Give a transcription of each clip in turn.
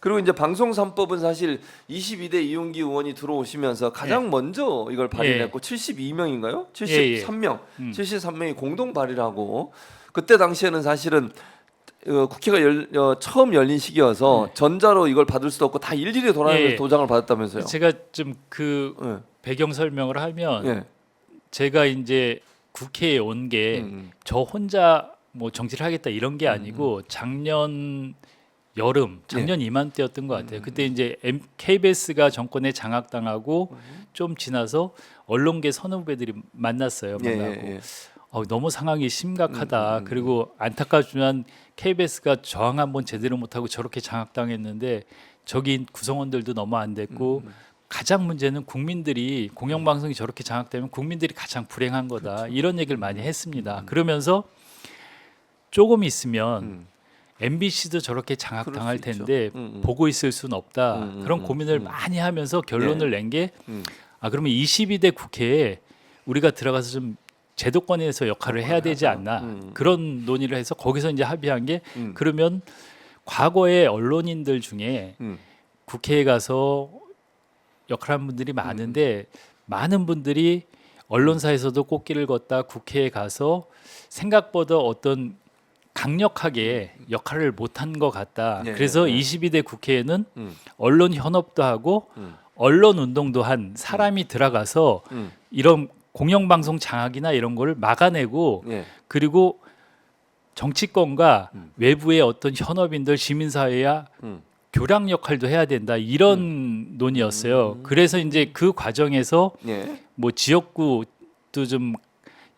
그리고 이제 방송 3법은 사실 22대 이용기 의원이 들어오시면서 가장 먼저 이걸 발의했고 72명인가요? 73명, 73명이 공동 발의를 하고 그때 당시에는 사실은 국회가 처음 열린 시기여서 전자로 이걸 받을 수도 없고 다 일일이 돌아다니면서 도장을 받았다면서요. 제가 좀 그 배경 설명을 하면 제가 이제 국회에 온 게 저 혼자 뭐 정치를 하겠다 이런 게 아니고 작년 여름, 작년 이맘때였던 것 같아요. 그때 이제 KBS가 정권에 장악당하고 좀 지나서 언론계 선후배들이 만났어요. 만나고 너무 상황이 심각하다. 그리고 안타깝지만 KBS가 저항 한번 제대로 못하고 저렇게 장악당했는데 저기 구성원들도 너무 안 됐고 가장 문제는 국민들이 공영방송이 저렇게 장악되면 국민들이 가장 불행한 거다. 그렇죠. 이런 얘기를 많이 했습니다. 그러면서 조금 있으면 MBC도 저렇게 장악당할 텐데 보고 있을 수는 없다. 그런 고민을 많이 하면서 결론을 낸 게 그러면 22대 국회에 우리가 들어가서 좀 제도권에서 역할을 해야 되지 않나. 그런 논의를 해서 거기서 이제 합의한 게 그러면 과거에 언론인들 중에 국회에 가서 역할한 분들이 많은데 많은 분들이 언론사에서도 꽃길을 걷다 국회에 가서 생각보다 어떤 강력하게 역할을 못한 것 같다. 그래서 22대 국회에는 언론 현업도 하고 언론 운동도 한 사람이 들어가서 이런 공영방송 장악이나 이런 걸 막아내고 그리고 정치권과 외부의 어떤 현업인들 시민사회야 교량 역할도 해야 된다 이런 논의였어요. 그래서 이제 그 과정에서 뭐 지역구도 좀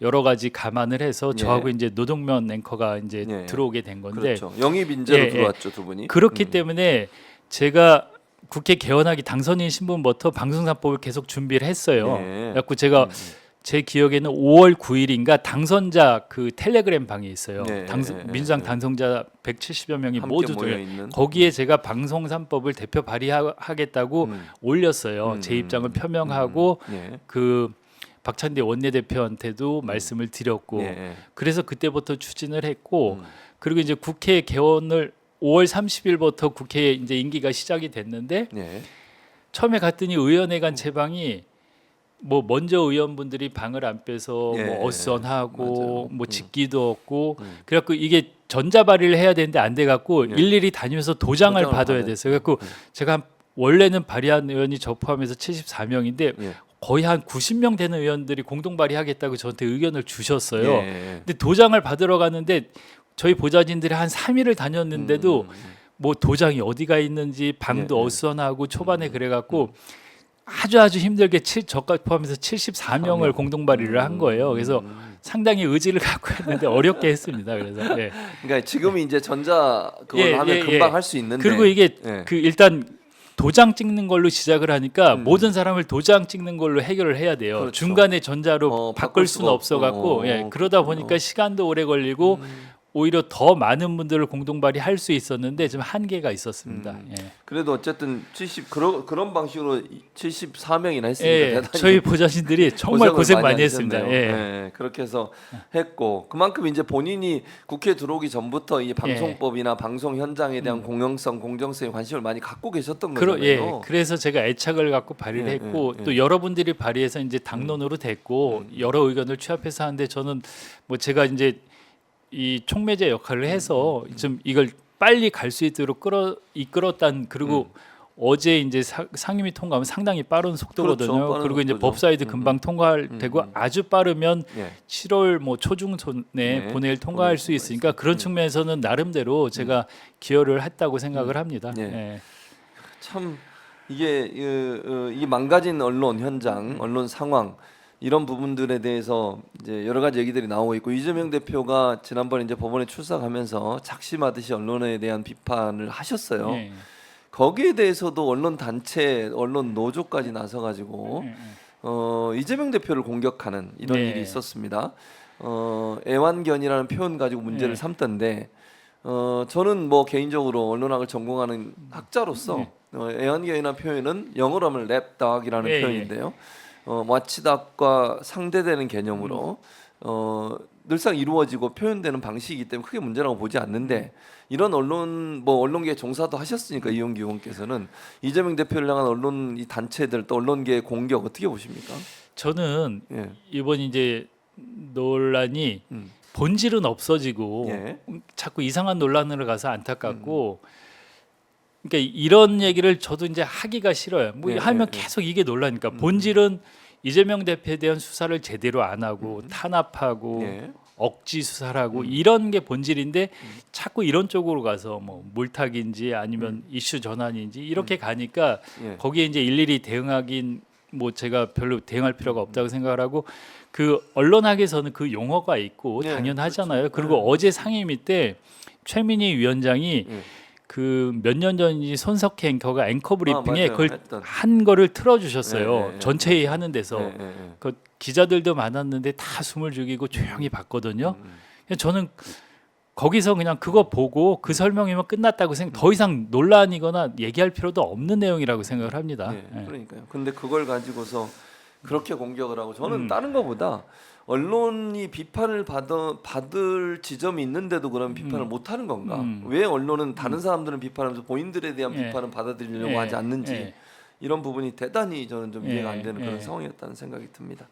여러 가지 감안을 해서 저하고 이제 노동면 앵커가 이제 들어오게 된 건데 그렇죠. 영입 인재로 들어왔죠, 두 분이. 그렇기 때문에 제가 국회 개원하기 당선인 신분부터 방송사법을 계속 준비를 했어요. 그래갖고 제가 제 기억에는 5월 9일인가 당선자 그 텔레그램 방이 있어요. 민주당 당선자 170여 명이 모두 들어요. 거기에 제가 방송 3법을 대표 발의하겠다고 올렸어요. 제 입장을 표명하고 그 박찬대 원내대표한테도 말씀을 드렸고 그래서 그때부터 추진을 했고 그리고 이제 국회 개원을 5월 30일부터 국회 이제 임기가 시작이 됐는데 처음에 갔더니 의원회관 제 방이 뭐 먼저 의원분들이 방을 안 빼서 뭐 어선하고 뭐 집기도 없고 그래갖고 이게 전자 발의를 해야 되는데 안 돼갖고 일일이 다니면서 도장을 받아야 됐어요. 그래갖고 제가 원래는 발의한 의원이 저 포함해서 74명인데 거의 한 90명 되는 의원들이 공동 발의하겠다고 저한테 의견을 주셨어요. 근데 도장을 받으러 갔는데 저희 보좌진들이 한 3일을 다녔는데도 뭐 도장이 어디가 있는지 방도 어선하고 초반에 그래갖고 아주 힘들게 저까지 포함해서 74명을 공동 발의를 한 거예요. 그래서 상당히 의지를 갖고 했는데 어렵게 했습니다. 그래서 그러니까 지금은 이제 전자 그걸 하면 금방 할 수 있는데 그리고 이게 그 일단 도장 찍는 걸로 시작을 하니까 모든 사람을 도장 찍는 걸로 해결을 해야 돼요. 그렇죠. 중간에 전자로 바꿀 수는 없어갖고 그러다 보니까 시간도 오래 걸리고 오히려 더 많은 분들을 공동 발의할 수 있었는데 좀 한계가 있었습니다. 그래도 어쨌든 그런 방식으로 74명이나 했으니까 대단히 저희 보좌진들이 정말 고생 많이 했습니다. 그렇게 해서 했고 그만큼 이제 본인이 국회에 들어오기 전부터 이 방송법이나 방송 현장에 대한 공영성, 공정성에 관심을 많이 갖고 계셨던 거잖아요. 그래서 제가 애착을 갖고 발의를 했고 또 여러분들이 발의해서 이제 당론으로 됐고 여러 의견을 취합해서 하는데 저는 뭐 제가 이제 이 촉매제 역할을 해서 좀 이걸 빨리 갈 수 있도록 이끌었단 그리고 어제 이제 상임위 통과하면 상당히 빠른 속도거든요. 그렇죠, 빠른 그리고 이제 속도죠. 법사위도 금방 통과되고 아주 빠르면 7월 뭐 초중순에 본회의를 통과할 수 있으니까 그런 측면에서는 나름대로 제가 기여를 했다고 생각을 합니다. 참 이게 이 망가진 언론 현장, 언론 상황 이런 부분들에 대해서 이제 여러 가지 얘기들이 나오고 있고 이재명 대표가 지난번에 이제 법원에 출석하면서 작심하듯이 언론에 대한 비판을 하셨어요. 거기에 대해서도 언론 단체, 언론 노조까지 나서가지고 이재명 대표를 공격하는 이런 일이 있었습니다. 애완견이라는 표현 가지고 문제를 삼던데 저는 뭐 개인적으로 언론학을 전공하는 학자로서 애완견이라는 표현은 영어로 하면 랩닥이라는 표현인데요. 와치닥과 상대되는 개념으로 늘상 이루어지고 표현되는 방식이기 때문에 크게 문제라고 보지 않는데 이런 언론계 종사도 하셨으니까 이용규 의원께서는 이재명 대표를 향한 언론 이 단체들 또 언론계의 공격 어떻게 보십니까? 저는 예. 이번 이제 논란이 본질은 없어지고 예. 자꾸 이상한 논란으로 가서 안타깝고 그러니까 이런 얘기를 저도 이제 하기가 싫어요. 뭐 예, 하면 예, 예. 계속 이게 논란이니까 본질은 이재명 대표에 대한 수사를 제대로 안 하고 탄압하고 예. 억지 수사를 하고 이런 게 본질인데 자꾸 이런 쪽으로 가서 뭐 물타기인지 아니면 이슈 전환인지 이렇게 가니까 예. 거기에 이제 일일이 대응하긴 뭐 제가 별로 대응할 필요가 없다고 생각을 하고 그 언론학에서는 그 용어가 있고 예, 당연하잖아요. 그렇죠. 그리고 예. 어제 상임위 때 최민희 위원장이 예. 그 몇 년 전인지 손석희 앵커가 앵커 브리핑에 맞아요. 그걸 했던. 한 거를 틀어주셨어요. 예, 예, 예. 전체 회의 하는 데서 예, 예, 예. 그 기자들도 많았는데 다 숨을 죽이고 조용히 봤거든요. 저는 거기서 그냥 그거 보고 그 설명이면 끝났다고 생각. 더 이상 논란이거나 얘기할 필요도 없는 내용이라고 생각을 합니다. 예, 예. 그러니까요. 근데 그걸 가지고서 그렇게 공격을 하고 저는 다른 거보다 언론이 비판을 받을 지점이 있는데도 그런 비판을 못 하는 건가? 왜 언론은 다른 사람들은 비판하면서 본인들에 대한 예. 비판은 받아들이려고 예. 하지 않는지 예. 이런 부분이 대단히 저는 좀 이해가 안 되는 예. 그런 예. 상황이었다는 생각이 듭니다.